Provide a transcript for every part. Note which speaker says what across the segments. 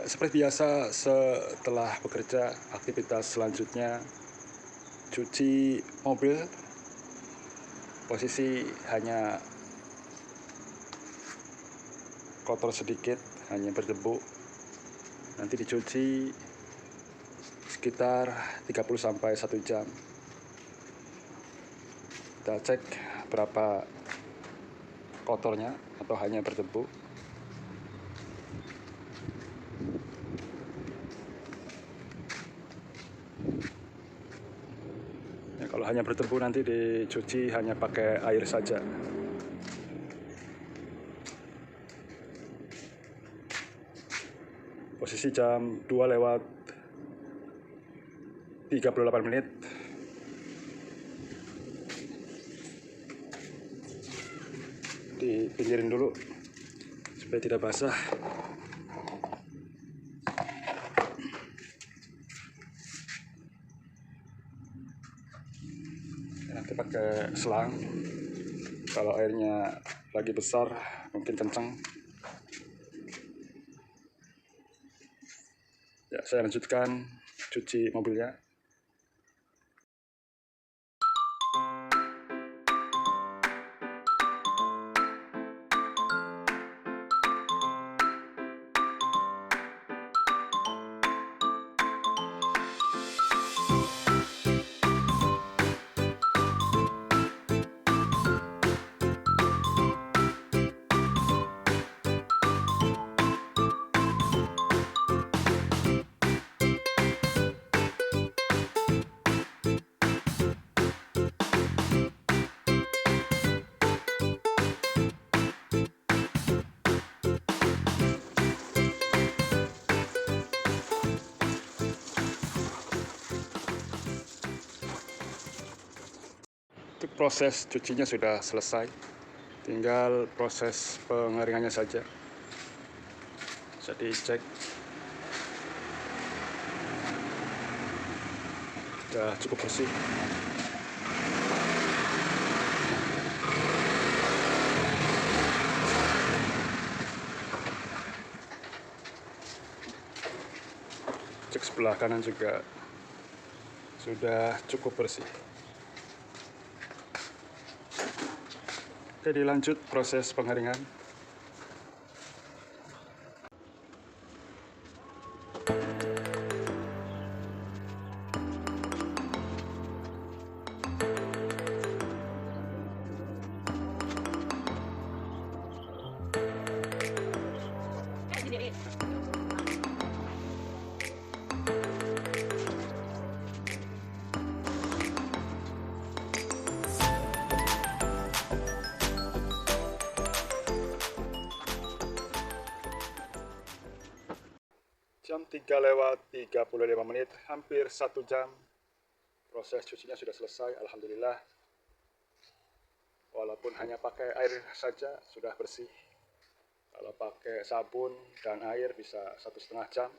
Speaker 1: Seperti biasa, setelah bekerja, aktivitas selanjutnya cuci mobil. Posisi hanya kotor sedikit, hanya berdebu. Nanti dicuci sekitar 30-1 jam. Kita cek berapa kotornya atau hanya berdebu. Ya, kalau hanya berdebu nanti dicuci hanya pakai air saja. Posisi jam 2:38. Dipinggirin dulu supaya tidak basah. Nanti pakai selang. Kalau airnya lagi besar mungkin kencang. Ya, saya lanjutkan cuci mobilnya. Untuk proses cucinya sudah selesai, tinggal proses pengeringannya saja. Jadi cek sudah cukup bersih. Cek sebelah kanan juga sudah cukup bersih. Oke, dilanjut proses pengeringan. Jam 3:35, hampir 1 jam. Proses cucinya sudah selesai, alhamdulillah. Walaupun hanya pakai air saja sudah bersih. Kalau pakai sabun dan air bisa 1,5 jam.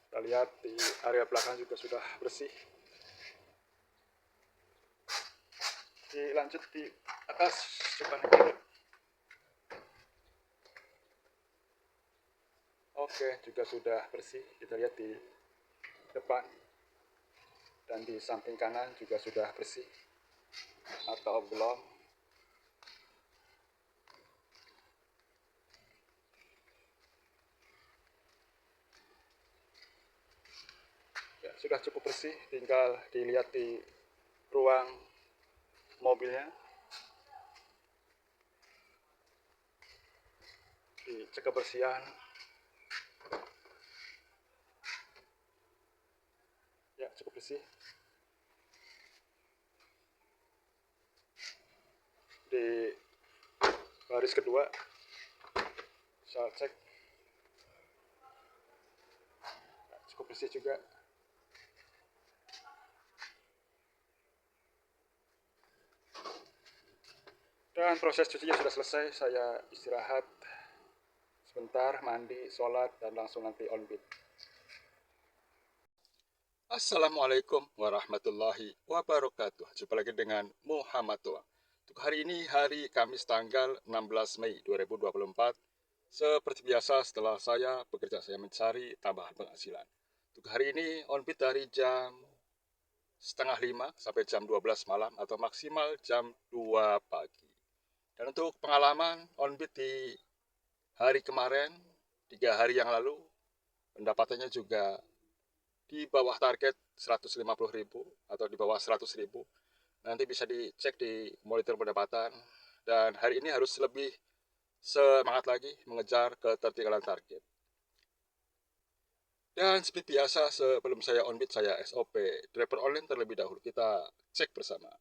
Speaker 1: Kita lihat di area belakang juga sudah bersih. Dilanjut di atas, coba naik. Oke, juga sudah bersih. Kita lihat di depan dan di samping kanan juga sudah bersih atau belum. Ya, sudah cukup bersih, tinggal dilihat di ruang mobilnya. Dicek kebersihan. Ya, cukup bersih. Di baris kedua saya cek, ya, cukup bersih juga. Dan proses cucinya sudah selesai. Saya istirahat sebentar, mandi, sholat, dan langsung nanti on beat. Assalamualaikum warahmatullahi wabarakatuh. Jumpa lagi dengan Muhammad Tua. Untuk hari ini, hari Kamis tanggal 16 Mei 2024, Seperti biasa setelah saya bekerja, saya mencari tambahan penghasilan. Untuk hari ini on-bid dari jam setengah 5 sampai jam 12 malam atau maksimal jam 2 pagi. Dan untuk pengalaman on-bid di hari kemarin, 3 hari yang lalu, pendapatannya juga di bawah target 150.000 atau di bawah 100.000. Nanti bisa dicek di monitor pendapatan. Dan hari ini harus lebih semangat lagi mengejar ketertinggalan target. Dan seperti biasa, sebelum saya on-bid, saya SOP Draper Online terlebih dahulu. Kita cek bersama.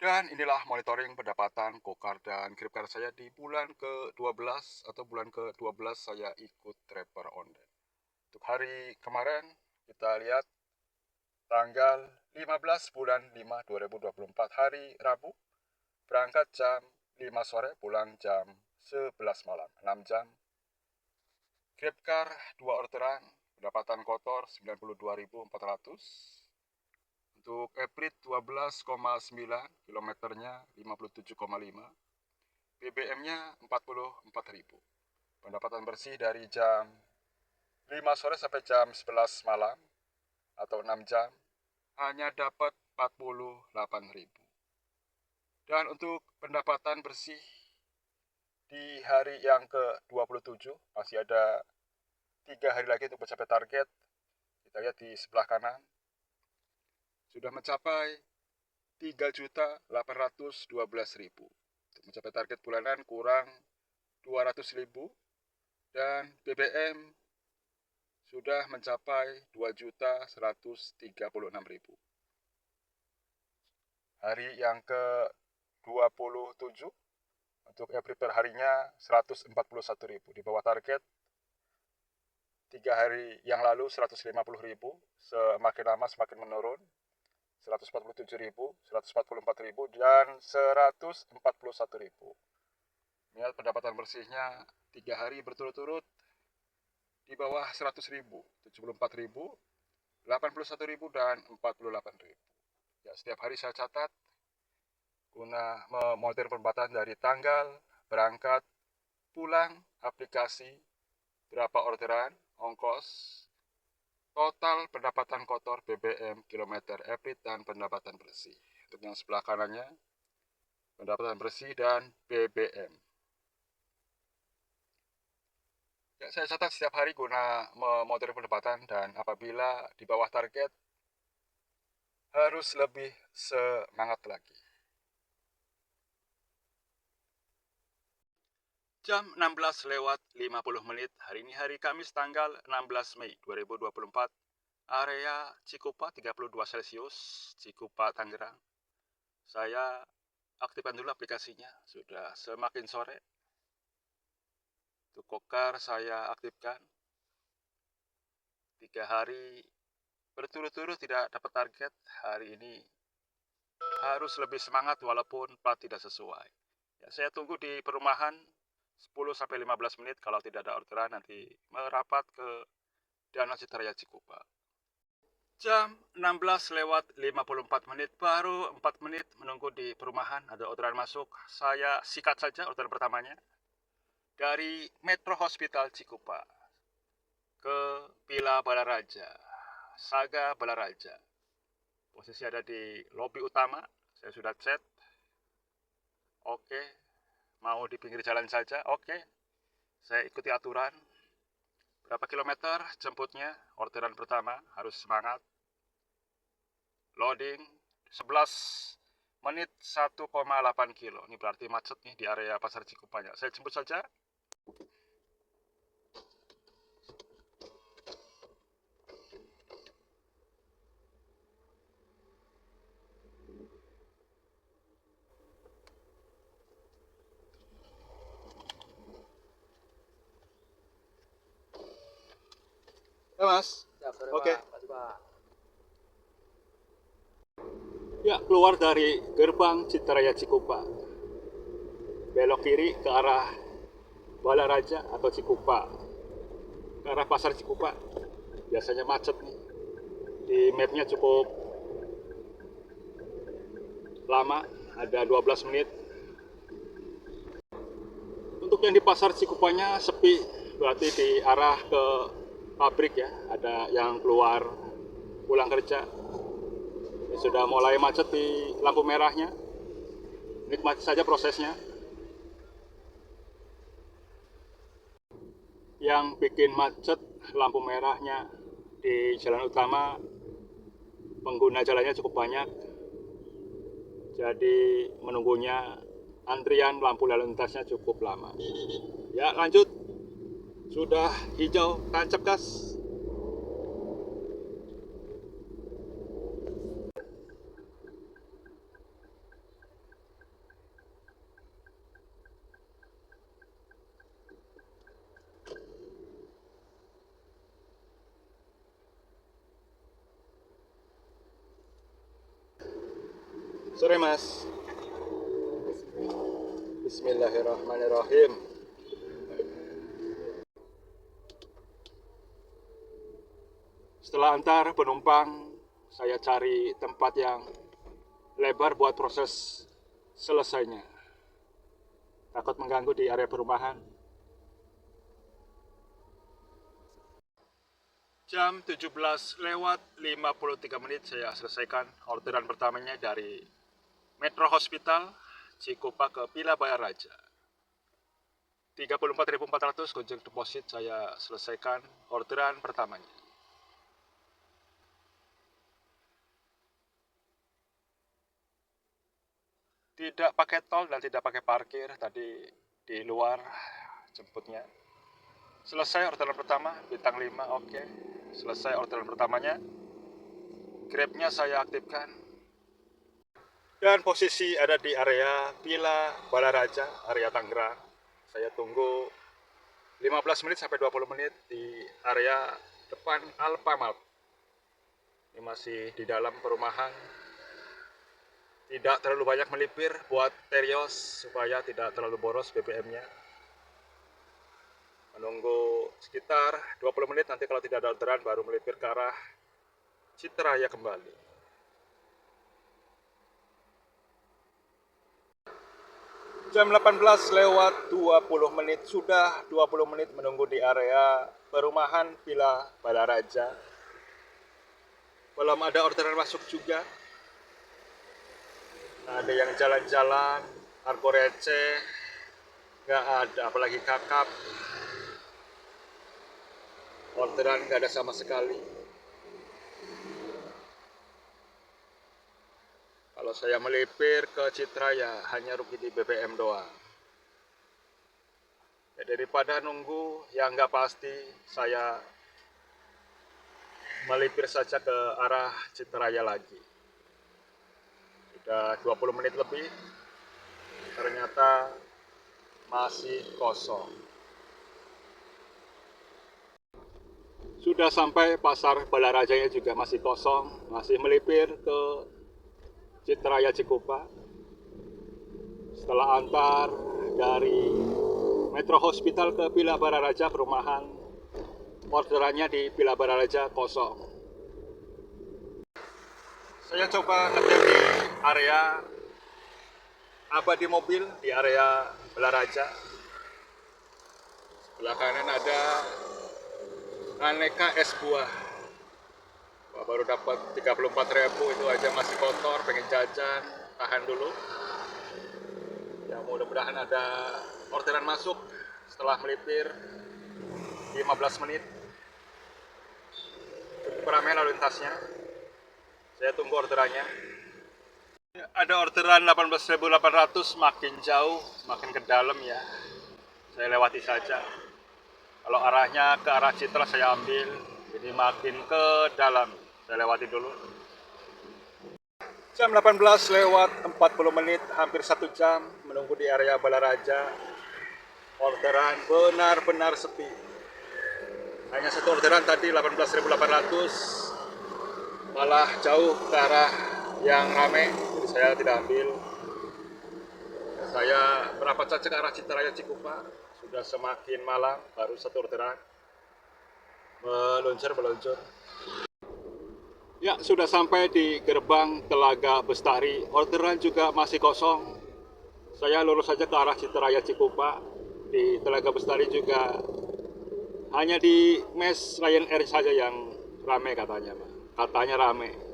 Speaker 1: Dan inilah monitoring pendapatan Kokar dan Gripcar saya di bulan ke-12 atau bulan ke-12 saya ikut Draper Online. Untuk hari kemarin kita lihat tanggal 15 bulan 5 2024 hari Rabu, berangkat jam 5 sore, pulang jam 11 malam, 6 jam. Gripcar 2 orderan, pendapatan kotor 92.400. Untuk Eprit 12,9, kilometernya 57,5, BBM-nya 44.000. Pendapatan bersih dari jam 5 sore sampai jam 11 malam atau 6 jam hanya dapat 48.000. Dan untuk pendapatan bersih di hari yang ke-27 masih ada 3 hari lagi untuk mencapai target. Kita lihat di sebelah kanan sudah mencapai 3.812.000. Untuk mencapai target bulanan kurang 200.000 dan BBM sudah mencapai 2.136.000. Hari yang ke-27 untuk April per harinya 141.000, di bawah target 3 hari yang lalu 150.000, semakin lama semakin menurun. 147.000, 144.000, dan 141.000. Lihat pendapatan bersihnya 3 hari berturut-turut di bawah 100.000, 74.000, 81.000, dan 48.000. Ya, setiap hari saya catat guna memonitor pendapatan dari tanggal berangkat, pulang, aplikasi, berapa orderan, ongkos, total pendapatan kotor, BBM, kilometer, Eprit, dan pendapatan bersih. Untuk yang sebelah kanannya, pendapatan bersih dan BBM. Ya, saya catat setiap hari guna memonitor pendapatan, dan apabila di bawah target, harus lebih semangat lagi. Jam 16:50 hari ini hari Kamis tanggal 16 Mei 2024, area Cikupa 32 Celcius, Cikupa, Tangerang. Saya aktifkan dulu aplikasinya, sudah semakin sore. Untuk Kokar saya aktifkan. 3 hari berturut-turut tidak dapat target, hari ini harus lebih semangat walaupun plat tidak sesuai. Ya, saya tunggu di perumahan 10-15 menit, kalau tidak ada orderan nanti merapat ke Danau Citaraya Cikupa. Jam 16:54 baru 4 menit menunggu di perumahan, ada orderan masuk. Saya sikat saja orderan pertamanya. dari Metro Hospital Cikupa ke Villa Balaraja, Saga Balaraja. Posisi ada di lobi utama, saya sudah chat. Oke, mau di pinggir jalan saja, oke. Saya ikuti aturan. Berapa kilometer jemputnya? Orderan pertama, harus semangat. Loading, 11 menit 1,8 kilo. Ini berarti macet nih di area Pasar Cikupanya. Saya jemput saja. Ya mas, oke. Ya, keluar dari gerbang Citaraya Cikupa, belok kiri ke arah Balaraja atau Cikupa, ke arah Pasar Cikupa. Biasanya macet nih. Di mapnya cukup lama, ada 12 menit. Untuk yang di Pasar Cikupanya sepi, berarti di arah ke pabrik ya, ada yang keluar pulang kerja. Ini sudah mulai macet di lampu merahnya. Nikmati saja prosesnya. Yang bikin macet lampu merahnya di jalan utama, pengguna jalannya cukup banyak. Jadi menunggunya antrian lampu lalu lintasnya cukup lama. Ya lanjut, sudah hijau tancap gas. Sore mas. Bismillahirrahmanirrahim. Setelah antar penumpang, saya cari tempat yang lebar buat proses selesainya. Takut mengganggu di area perumahan. Jam 17 lewat 53 menit saya selesaikan orderan pertamanya dari Metro Hospital Cikupa ke Villa Balaraja. 34.400 kunjung deposit saya selesaikan orderan pertamanya. Tidak pakai tol dan tidak pakai parkir, tadi di luar jemputnya. Selesai orderan pertama, bintang 5, oke. Selesai orderan pertamanya. Grabnya saya aktifkan. Dan posisi ada di area Villa Balaraja, area Tangerang. Saya tunggu 15 menit sampai 20 menit di area depan Alfamart. Ini masih di dalam perumahan. Tidak terlalu banyak melipir buat terios supaya tidak terlalu boros BBM-nya. Menunggu sekitar 20 menit, nanti kalau tidak ada orderan baru melipir ke arah Citaraya kembali. Jam 18 lewat 20 menit, sudah 20 menit menunggu di area perumahan Villa Balaraja. Belum ada orderan masuk juga. Ada yang jalan-jalan, harga receh, nggak ada, apalagi kakap. Orderan nggak ada sama sekali. Kalau saya melipir ke Citra ya hanya rugi di BBM doang. Ya, daripada nunggu yang nggak pasti, saya melipir saja ke arah Citaraya lagi. Sudah 20 menit lebih, ternyata masih kosong. Sudah sampai Pasar Balarajanya juga masih kosong, masih melipir ke Citaraya Cikupa. Setelah antar dari Metro Hospital ke Villa Balaraja perumahan, orderannya di Villa Balaraja kosong. Saya coba ngetem di area abadi mobil di area Balaraja. Sebelah kanan ada aneka es buah. Wah, baru dapat 34.000, itu aja masih kotor, pengen jajan, tahan dulu. Ya mudah-mudahan ada orderan masuk setelah melipir 15 menit. Cukup ramai lalu lintasnya. Saya tunggu orderannya. Ada orderan 18.800, makin jauh, makin ke dalam ya. Saya lewati saja. Kalau arahnya ke arah Citra saya ambil, jadi makin ke dalam. Saya lewati dulu. Jam 18 lewat 40 menit, hampir 1 jam menunggu di area Balaraja. Orderan benar-benar sepi. Hanya satu orderan tadi 18.800, malah jauh ke arah yang ramai, jadi saya tidak ambil. Saya merapat saja ke arah Citaraya Cikupa. Sudah semakin malam, baru satu orderan meluncur. Ya, sudah sampai di gerbang Telaga Bestari. Orderan juga masih kosong. Saya lurus saja ke arah Citaraya Cikupa. Di Telaga Bestari juga hanya di mes Lion Air saja yang ramai katanya, Pak. Katanya ramai.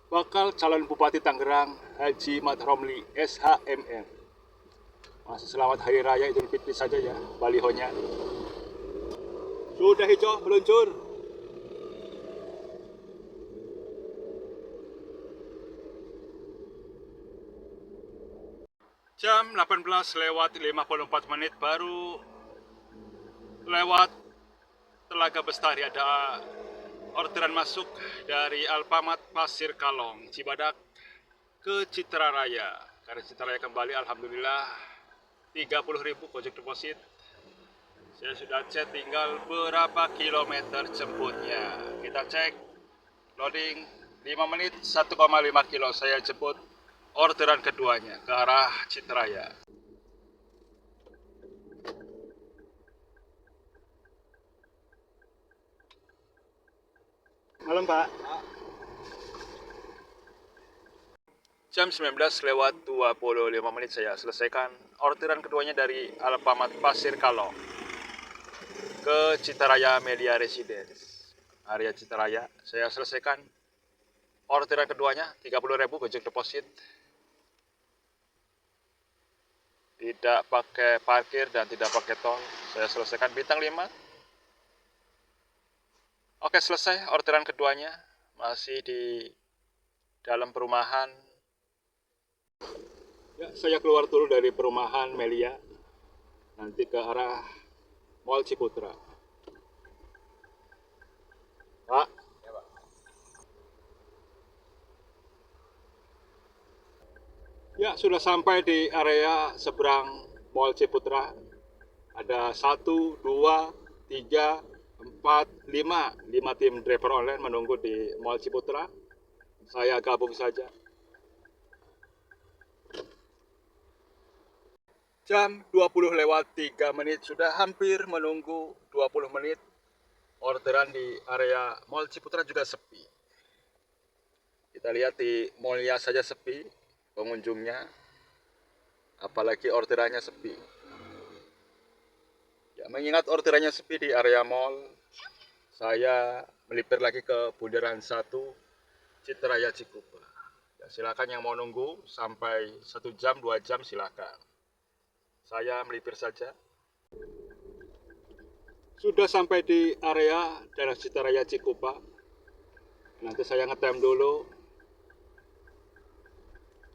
Speaker 1: Bakal calon Bupati Tangerang Haji Mat Romli SHMM. Masih selamat Hari Raya Idul Fitri saja ya, balihonya. Sudah hijau meluncur. Jam 18 lewat 54 menit baru lewat Telaga Bestari, ada orderan masuk dari Alfamart Pasir Kalong, Cibadak ke Citra Raya. Karena Citra Raya kembali, alhamdulillah 30.000 Gojek deposit. Saya sudah cek tinggal berapa kilometer jemputnya. Kita cek loading 5 menit 1,5 kilo. Saya jemput orderan keduanya ke arah Citra Raya. Malam Pak. Jam 19 lewat 25 menit saya selesaikan orderan keduanya dari Alfamart Pasir Kalong ke Citaraya Media Residence. Area Citaraya saya selesaikan orderan keduanya 30.000 Gojek deposit. Tidak pakai parkir dan tidak pakai tol. Saya selesaikan bintang 5. Oke, selesai orderan keduanya. Masih di dalam perumahan. Ya, saya keluar dulu dari perumahan Melia, nanti ke arah Mall Ciputra. Pak. Ya, Pak. Ya, sudah sampai di area seberang Mall Ciputra. Ada 1, 2, 3, 4, 5 tim driver online menunggu di Mall Ciputra. Saya gabung saja. Jam 20 lewat 3 menit, sudah hampir menunggu 20 menit. Orderan di area Mall Ciputra juga sepi. Kita lihat di mallnya saja sepi pengunjungnya, apalagi orderannya sepi. Ya, mengingat orderannya sepi di area mall, saya melipir lagi ke Bundaran 1 Citaraya Cikupa. Ya, silakan yang mau nunggu sampai 1 jam 2 jam silakan. Saya melipir saja. Sudah sampai di area daerah Citaraya Cikupa. Nanti saya ngetem dulu.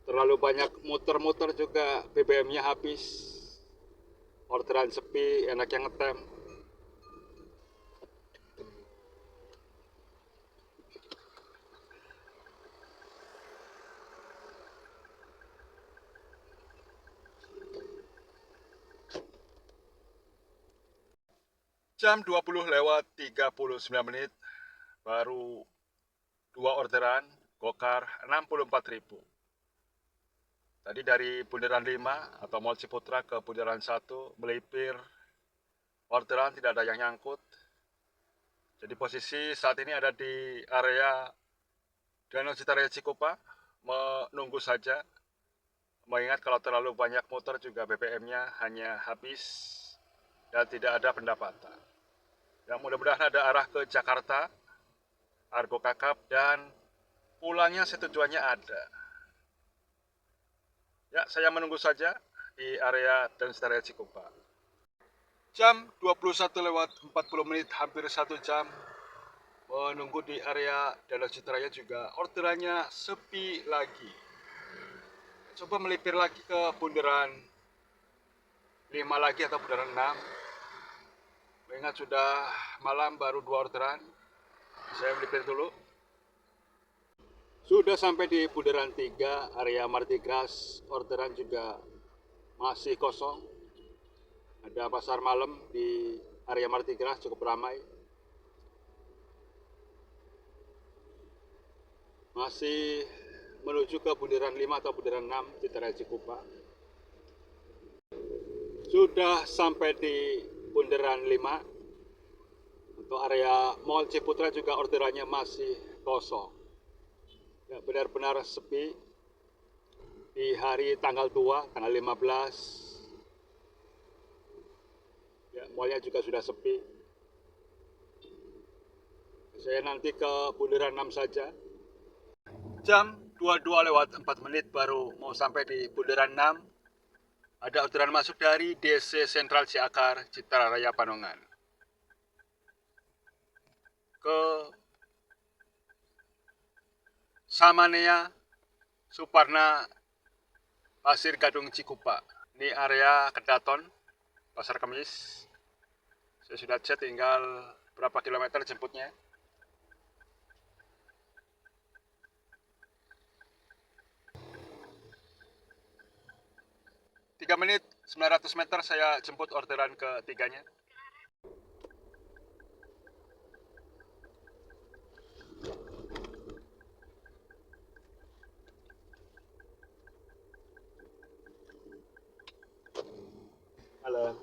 Speaker 1: Terlalu banyak muter-muter juga, BBM-nya habis. Orderan sepi, enaknya ngetem. Jam 20 lewat 39 menit, baru 2 orderan, Gokar 64.000. Tadi dari Bundaran 5 atau Mall Ciputra ke Bundaran 1, melipir orderan tidak ada yang nyangkut. Jadi posisi saat ini ada di area Danau Citaraya Cikupa, menunggu saja, mengingat kalau terlalu banyak motor juga BBM-nya hanya habis dan tidak ada pendapatan. Yang mudah-mudahan ada arah ke Jakarta, Argo Kakap, dan pulangnya setujuannya ada. Ya, saya menunggu saja di area Transdaerah Cikupa. Jam 21:40, hampir 1 jam menunggu di area Danau Citaraya juga orderannya sepi lagi. Coba melipir lagi ke bundaran 5 lagi atau bundaran 6. Mengingat sudah malam baru 2 orderan. Saya melipir dulu. Sudah sampai di bundaran 3 area Martigras, orderan juga masih kosong. Ada pasar malam di area Martigras cukup ramai. Masih menuju ke bundaran 5 atau bundaran 6 Citaraya Cikupa. Sudah sampai di bundaran 5 untuk area Mall Ciputra juga orderannya masih kosong. Ya, benar-benar sepi di hari tanggal 2, tanggal 15. Ya, mallnya juga sudah sepi. Saya nanti ke bundaran 6 saja. Jam 22:04 baru mau sampai di bundaran 6. Ada orderan masuk dari DC Sentral Ciakar, Citaraya Panongan. Ke Samanea, Suparna, Pasir Gadung Cikupa. Ini area Kedaton, Pasar Kemis. Saya sudah chat tinggal berapa kilometer jemputnya. 3 menit, 900 meter saya jemput orderan ketiganya. Halo.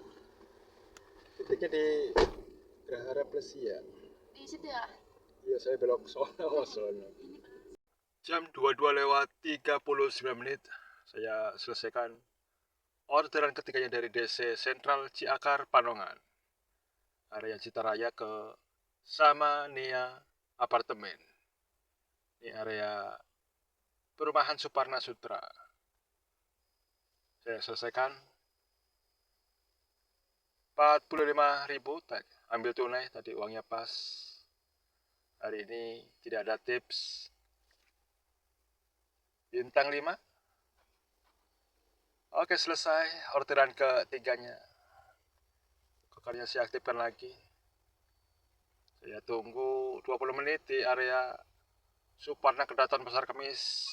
Speaker 1: Titiknya di Grahara Plesia.
Speaker 2: Di situ ya?
Speaker 1: Iya, saya belok sono. Jam 22:39 saya selesaikan orderan ketiganya dari DC Sentral Ciakar Panongan. Area Citaraya ke Samanea Apartemen. Ini area perumahan Suparna Sutra. Saya selesaikan 45.000, ambil tunai tadi, uangnya pas. Hari ini tidak ada tips. Bintang 5. Oke, selesai orderan ketiganya. Kokarnya saya aktifkan lagi. Saya tunggu 20 menit di area Suparna Kedaton Pasar Kemis.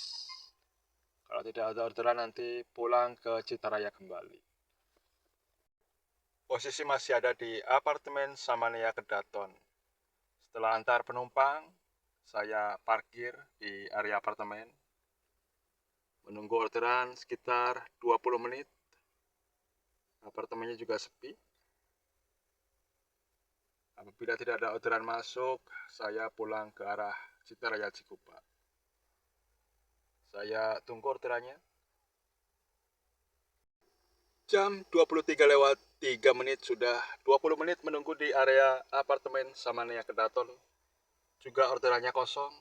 Speaker 1: Kalau tidak ada orderan nanti pulang ke Citaraya kembali. Posisi masih ada di apartemen Samanea Kedaton. Setelah antar penumpang, saya parkir di area apartemen. Menunggu orderan sekitar 20 menit. Apartemennya juga sepi. Apabila tidak ada orderan masuk, saya pulang ke arah Citaraya Cikupa. Saya tunggu orderannya. Jam 23:03 sudah 20 menit menunggu di area apartemen Samanea Kedaton. Juga orderannya kosong.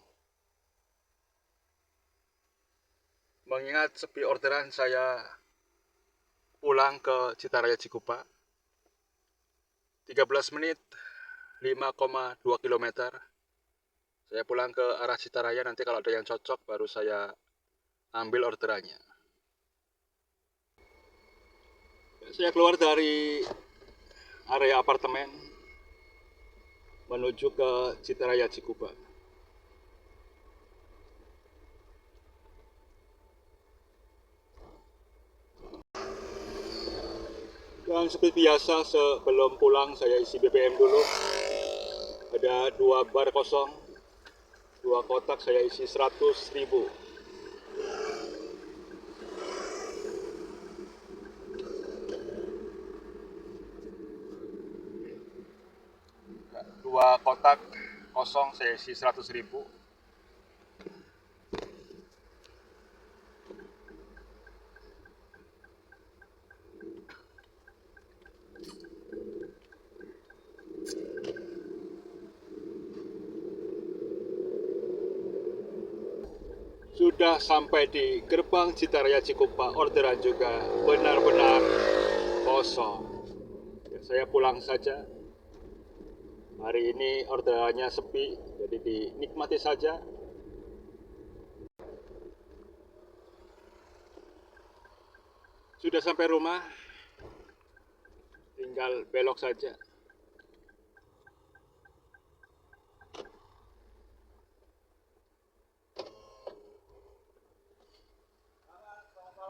Speaker 1: Mengingat sepi orderan, saya pulang ke Citaraya Cikupa. 13 menit, 5,2 km. Saya pulang ke arah Citaraya, nanti kalau ada yang cocok baru saya ambil orderannya. Saya keluar dari area apartemen menuju ke Citaraya Cikupa. Dan seperti biasa, sebelum pulang saya isi BBM dulu. Ada 2 bar kosong, 2 kotak, saya isi 100.000. Dua kotak kosong saya isi 100.000. Sudah sampai di gerbang Citaraya Cikupa, orderan juga benar-benar kosong. Ya, saya pulang saja. Hari ini orderannya sepi, jadi dinikmati saja. Sudah sampai rumah, tinggal belok saja.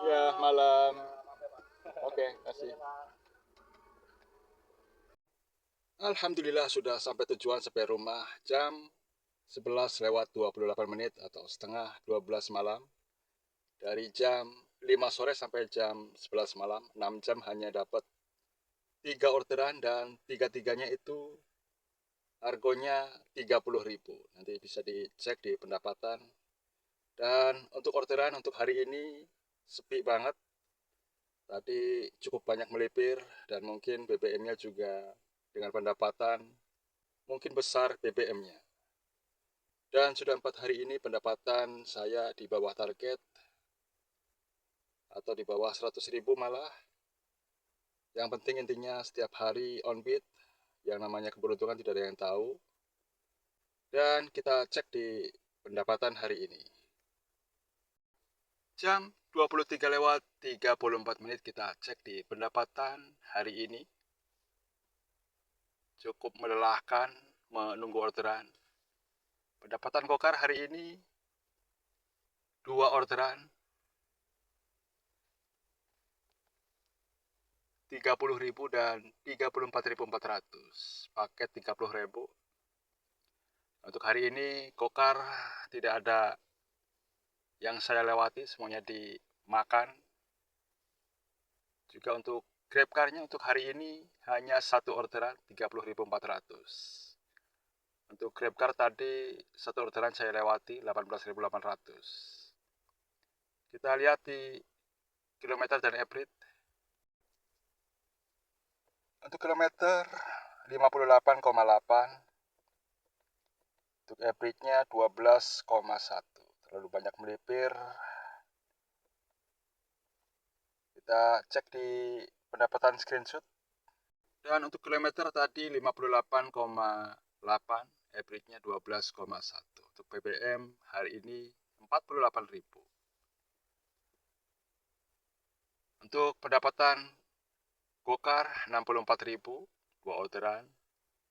Speaker 1: Ya, malam. Oke, kasih. Alhamdulillah sudah sampai tujuan, sampai rumah jam 11 lewat 28 menit atau setengah 12 malam. Dari jam 5 sore sampai jam 11 malam, 6 jam hanya dapat 3 orderan dan tiga-tiganya itu harganya 30.000. Nanti bisa dicek di pendapatan. Dan untuk orderan untuk hari ini sepi banget. Tadi cukup banyak melipir dan mungkin BBM-nya juga dengan pendapatan mungkin besar BBM-nya. Dan sudah 4 hari ini pendapatan saya di bawah target atau di bawah 100.000 malah. Yang penting intinya setiap hari on beat, yang namanya keberuntungan tidak ada yang tahu. Dan kita cek di pendapatan hari ini. Jam 23 lewat 34 menit kita cek di pendapatan hari ini. Cukup melelahkan menunggu orderan. Pendapatan Gokar hari ini 2 orderan 30.000 dan 34.400. Paket 30.000. Untuk hari ini Gokar tidak ada yang saya lewati, semuanya dimakan. Juga untuk GrabCar-nya untuk hari ini hanya 1 orderan 30.400. Untuk GrabCar tadi 1 orderan saya lewati 18.800. Kita lihat di kilometer dan average. Untuk kilometer 58,8. Untuk average-nya 12,1. Terlalu banyak melipir. Kita cek di pendapatan screenshot. Dan untuk kilometer tadi 58,8, average-nya 12,1. Untuk BBM hari ini 48.000. Untuk pendapatan Gokar 64.000, 2 orderan.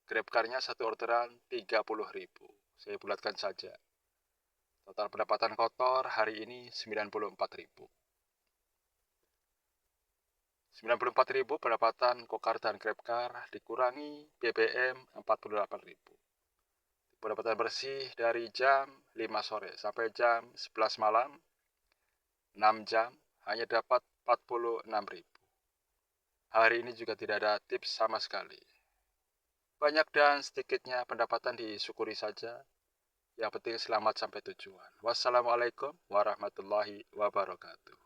Speaker 1: GrabCar-nya 1 orderan 30.000. Saya bulatkan saja. Total pendapatan kotor hari ini 94.000. 94.000 pendapatan Gokar dan GrabCar dikurangi BBM 48.000. Pendapatan bersih dari jam 5 sore sampai jam 11 malam, 6 jam hanya dapat 46.000. Hari ini juga tidak ada tips sama sekali. Banyak dan sedikitnya pendapatan disyukuri saja. Yang penting selamat sampai tujuan. Wassalamualaikum warahmatullahi wabarakatuh.